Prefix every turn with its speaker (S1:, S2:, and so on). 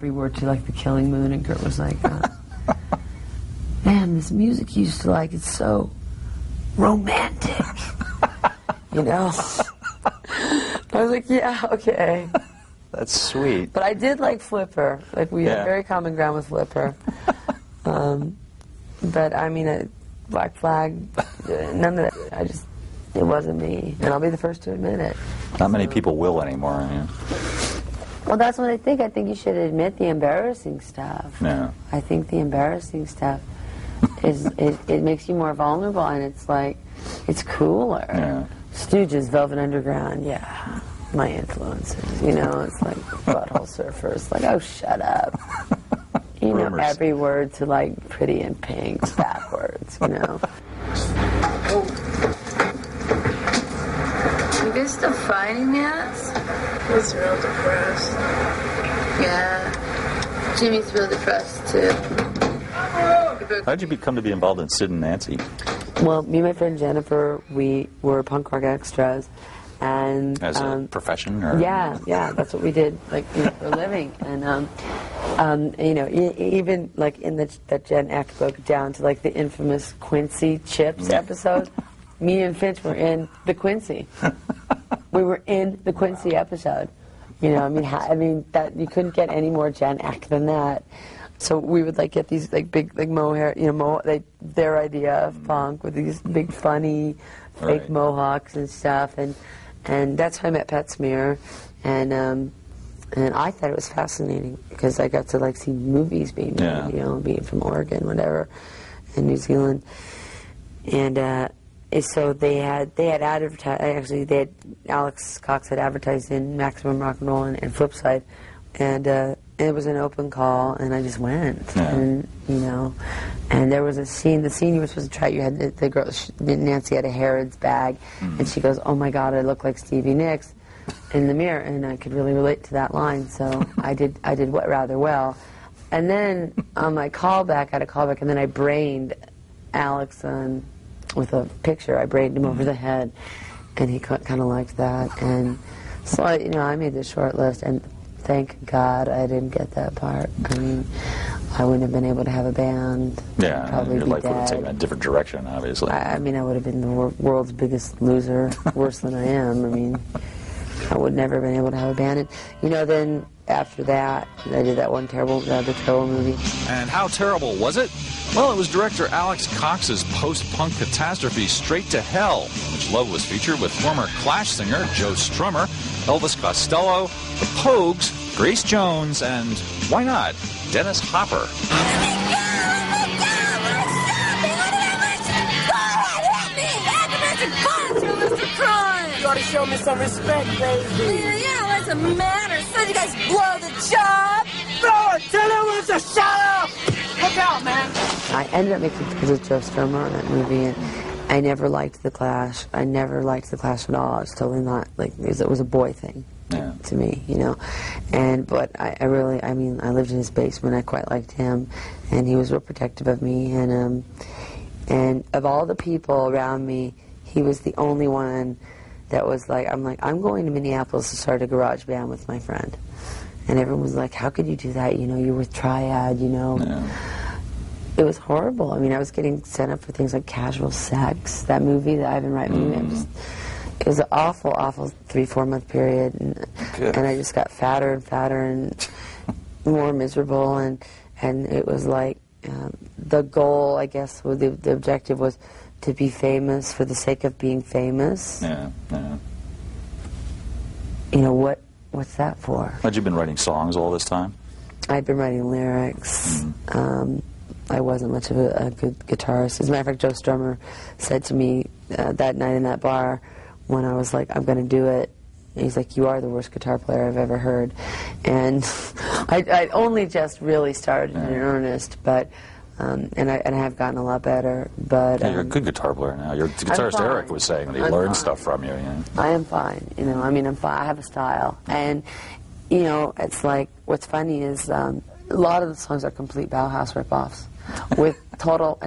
S1: We were to like The Killing Moon, and Kurt was like, man, this music you used to like, it's so romantic. You know? I was like, yeah, okay.
S2: That's sweet.
S1: But I did like Flipper. Like, we had very common ground with Flipper. But, I mean, Black Flag, none of that. It wasn't me. And I'll be the first to admit it.
S2: Not many people will anymore. Yeah.
S1: Well, that's what I think. I think you should admit the embarrassing stuff.
S2: Yeah.
S1: I think the embarrassing stuff it makes you more vulnerable, and it's like, it's cooler.
S2: Yeah.
S1: Stooges, Velvet Underground, yeah. My influences, you know, it's like Butthole Surfers, like, oh, shut up. You know every word to, like, Pretty in Pink backwards, you know. You guys still fighting yet?
S3: He's real depressed.
S1: Yeah. Jimmy's real depressed, too.
S2: How did you come to be involved in Sid and Nancy?
S1: Well, me and my friend Jennifer, we were punk rock extras. And,
S2: as a profession? Or?
S1: Yeah, that's what we did, like, you know, for a living. And, you know, even, like, in the Gen X book, down to, like, the infamous Quincy Chips episode, me and Finch were in the Quincy. We were in the Quincy episode. You know, I mean, that you couldn't get any more Gen X than that. So we would, like, get these, like, big, like, mohair, you know, their idea of punk with these big, funny, fake mohawks and stuff. And that's how I met Pat Smear, and I thought it was fascinating because I got to, like, see movies being made, you know, being from Oregon, whatever, and New Zealand, and so they had advertised. Actually, Alex Cox had advertised in Maximum Rock and Roll and Flipside, and it was an open call, and I just went, and you know, and there was a scene. The scene you were supposed to try. You had the girl, Nancy had a Harrods bag, and she goes, "Oh my God, I look like Stevie Nicks in the mirror," and I could really relate to that line. So I did rather well, and then on my callback, I had a callback, and then I brained Alex with a picture. I braided him over the head, and he kind of liked that, and so you know, I made the short list, and thank God I didn't get that part. I mean, I wouldn't have been able to have a band.
S2: Yeah,
S1: probably
S2: your
S1: be
S2: life
S1: dead.
S2: would have taken a different direction, obviously.
S1: I mean, I would have been the world's biggest loser, worse than I am. I mean, I would never have been able to have a band. And, you know, then after that, I did that one the terrible movie.
S4: And how terrible was it? Well, it was director Alex Cox's post-punk catastrophe Straight to Hell, in which Love was featured with former Clash singer Joe Strummer, Elvis Costello, the Pogues, Grace Jones, and, why not, Dennis Hopper.
S3: You ought to show me some respect, baby.
S5: Yeah, what's the matter? So you guys blow the job?
S3: Blow it! Tell him to shut up! Look out, man!
S1: I ended up making pictures with Joe Strummer on that movie, and I never liked The Clash. I never liked The Clash at all. It's totally not, like, it was a boy thing to me, you know. But I really, I mean, I lived in his basement. I quite liked him, and he was real protective of me. And of all the people around me, he was the only one that was like, I'm going to Minneapolis to start a garage band with my friend. And everyone was like, how could you do that? You know, you're with Triad, you know. Yeah. It was horrible. I mean, I was getting sent up for things like Casual Sex, that movie, the Ivan Wright movie. It was an awful, awful 3-4 month period. And I just got fatter and fatter and more miserable. And it was like, the goal, I guess, the objective was to be famous for the sake of being famous.
S2: Yeah.
S1: You know, what's that for?
S2: Had you been writing songs all this time?
S1: I'd been writing lyrics. I wasn't much of a good guitarist. As a matter of fact, Joe Strummer said to me that night in that bar when I was like, I'm going to do it. And he's like, you are the worst guitar player I've ever heard. And I'd only just really started in earnest, but and I have gotten a lot better. But
S2: you're a good guitar player now. Your guitarist Eric was saying that he learned stuff from you. Yeah.
S1: I am fine. You know, I mean, I'm fine. I have a style, and you know, it's like what's funny is a lot of the songs are complete Bauhaus ripoffs with total.